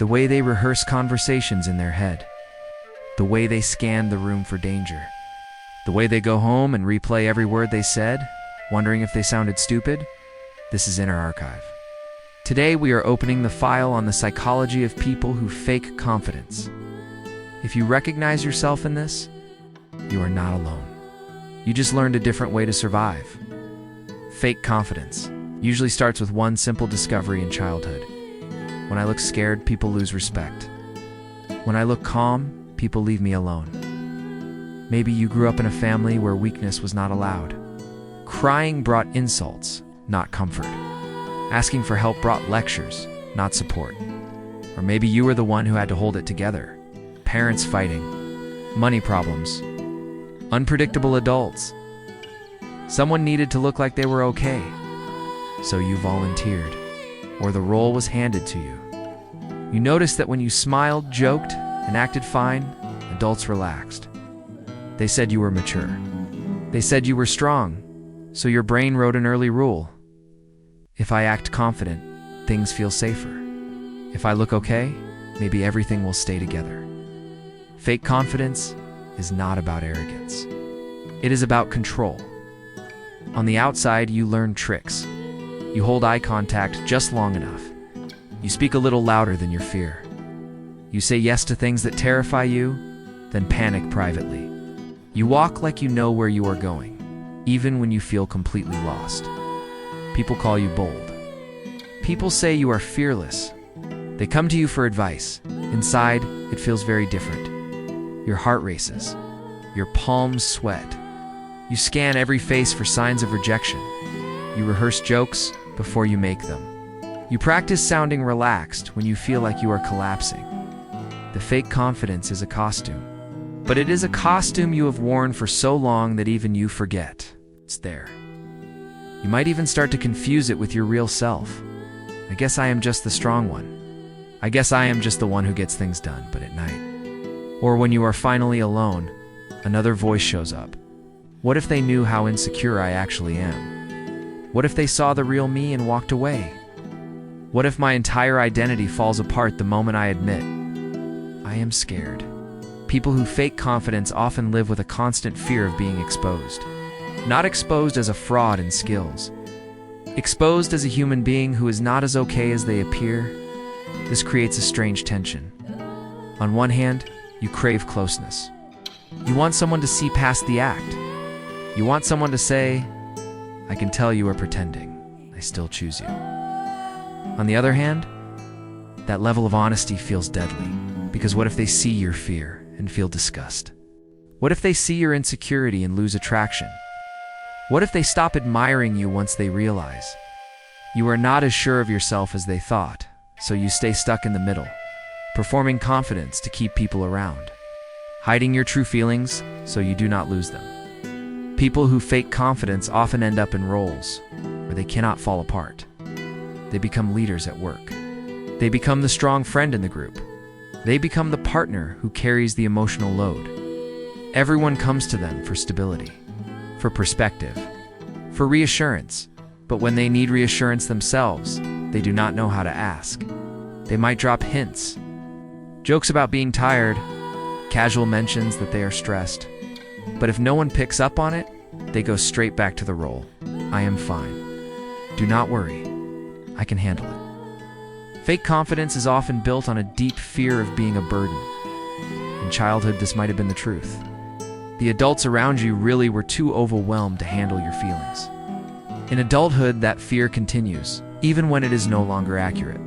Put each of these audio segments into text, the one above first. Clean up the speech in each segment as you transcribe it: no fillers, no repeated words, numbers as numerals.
The way they rehearse conversations in their head. The way they scan the room for danger. The way they go home and replay every word they said, wondering if they sounded stupid. This is Inner Archive. Today we are opening the file on the psychology of people who fake confidence. If you recognize yourself in this, you are not alone. You just learned a different way to survive. Fake confidence usually starts with one simple discovery in childhood. When I look scared, people lose respect. When I look calm, people leave me alone. Maybe you grew up in a family where weakness was not allowed. Crying brought insults, not comfort. Asking for help brought lectures, not support. Or maybe you were the one who had to hold it together. Parents fighting, money problems, unpredictable adults. Someone needed to look like they were okay, so you volunteered, or the role was handed to you. You noticed that when you smiled, joked, and acted fine, adults relaxed. They said you were mature. They said you were strong, so your brain wrote an early rule. If I act confident, things feel safer. If I look okay, maybe everything will stay together. Fake confidence is not about arrogance. It is about control. On the outside, you learn tricks. You hold eye contact just long enough. You speak a little louder than your fear. You say yes to things that terrify you, then panic privately. You walk like you know where you are going, even when you feel completely lost. People call you bold. People say you are fearless. They come to you for advice. Inside, it feels very different. Your heart races. Your palms sweat. You scan every face for signs of rejection. You rehearse jokes before you make them. You practice sounding relaxed when you feel like you are collapsing. The fake confidence is a costume. But it is a costume you have worn for so long that even you forget it's there. You might even start to confuse it with your real self. I guess I am just the strong one. I guess I am just the one who gets things done, but at night. Or when you are finally alone, another voice shows up. What if they knew how insecure I actually am? What if they saw the real me and walked away? What if my entire identity falls apart the moment I admit I am scared? People who fake confidence often live with a constant fear of being exposed. Not exposed as a fraud in skills. Exposed as a human being who is not as okay as they appear. This creates a strange tension. On one hand, you crave closeness. You want someone to see past the act. You want someone to say, I can tell you are pretending. I still choose you. On the other hand, that level of honesty feels deadly, because what if they see your fear and feel disgust? What if they see your insecurity and lose attraction? What if they stop admiring you once they realize you are not as sure of yourself as they thought, so you stay stuck in the middle, performing confidence to keep people around, hiding your true feelings so you do not lose them. People who fake confidence often end up in roles where they cannot fall apart. They become leaders at work. They become the strong friend in the group. They become the partner who carries the emotional load. Everyone comes to them for stability, for perspective, for reassurance. But when they need reassurance themselves, they do not know how to ask. They might drop hints, jokes about being tired, casual mentions that they are stressed. But if no one picks up on it, they go straight back to the role. I am fine. Do not worry. I can handle it. Fake confidence is often built on a deep fear of being a burden. In childhood, this might have been the truth. The adults around you really were too overwhelmed to handle your feelings. In adulthood, that fear continues, even when it is no longer accurate.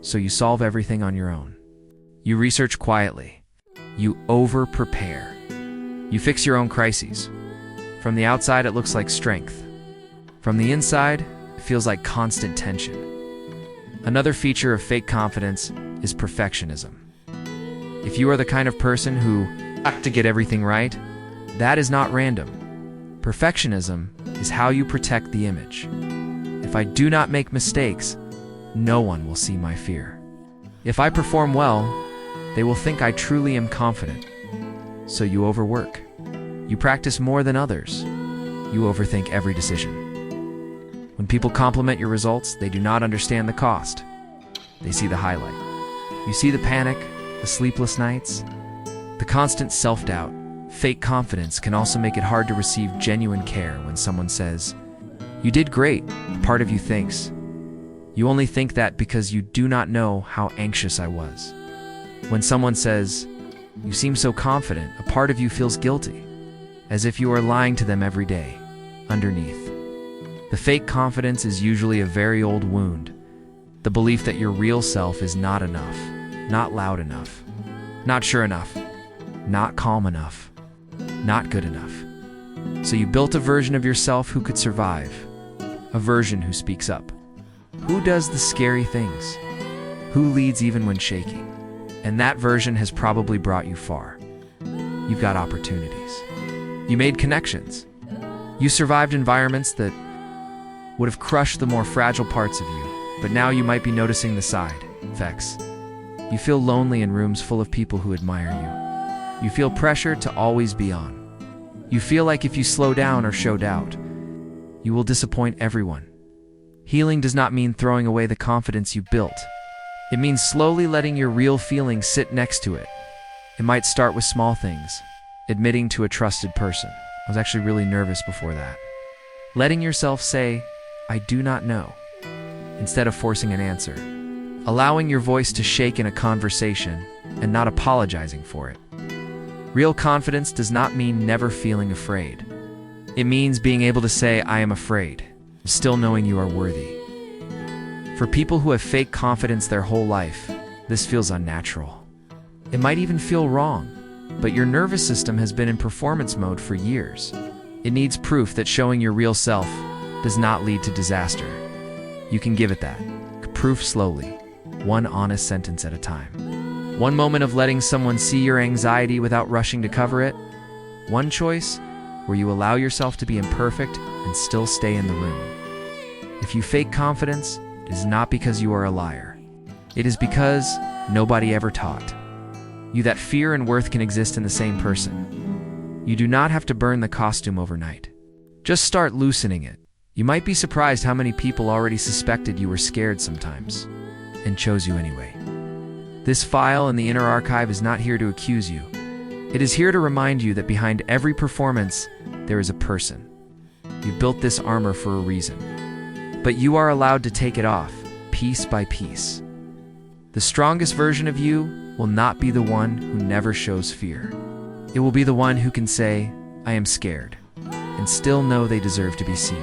So you solve everything on your own. You research quietly. You over-prepare. You fix your own crises. From the outside, it looks like strength. From the inside, it feels like constant tension. Another feature of fake confidence is perfectionism. If you are the kind of person who has to get everything right, that is not random. Perfectionism is how you protect the image. If I do not make mistakes, no one will see my fear. If I perform well, they will think I truly am confident. So you overwork. You practice more than others. You overthink every decision. When people compliment your results, they do not understand the cost. They see the highlight. You see the panic, the sleepless nights, the constant self-doubt. Fake confidence can also make it hard to receive genuine care when someone says, "You did great," a part of you thinks, "You only think that because you do not know how anxious I was." When someone says, "You seem so confident," a part of you feels guilty, as if you are lying to them every day. Underneath the fake confidence is usually a very old wound, the belief that your real self is not enough, not loud enough, not sure enough, not calm enough, not good enough. So you built a version of yourself who could survive, a version who speaks up, who does the scary things, who leads even when shaking. And that version has probably brought you far. You've got opportunities. You made connections. You survived environments that would have crushed the more fragile parts of you, but now you might be noticing the side effects. You feel lonely in rooms full of people who admire you. You feel pressure to always be on. You feel like if you slow down or show doubt, you will disappoint everyone. Healing does not mean throwing away the confidence you built. It means slowly letting your real feelings sit next to it. It might start with small things, admitting to a trusted person. I was actually really nervous before that. Letting yourself say, "I do not know," instead of forcing an answer. Allowing your voice to shake in a conversation and not apologizing for it. Real confidence does not mean never feeling afraid. It means being able to say, "I am afraid," still knowing you are worthy. For people who have fake confidence their whole life, this feels unnatural. It might even feel wrong, but your nervous system has been in performance mode for years. It needs proof that showing your real self does not lead to disaster. You can give it that. Proof slowly, one honest sentence at a time. One moment of letting someone see your anxiety without rushing to cover it. One choice where you allow yourself to be imperfect and still stay in the room. If you fake confidence, it is not because you are a liar. It is because nobody ever taught you that fear and worth can exist in the same person. You do not have to burn the costume overnight. Just start loosening it. You might be surprised how many people already suspected you were scared sometimes, and chose you anyway. This file in the inner archive is not here to accuse you. It is here to remind you that behind every performance, there is a person. You built this armor for a reason. But you are allowed to take it off, piece by piece. The strongest version of you will not be the one who never shows fear. It will be the one who can say, "I am scared," and still know they deserve to be seen.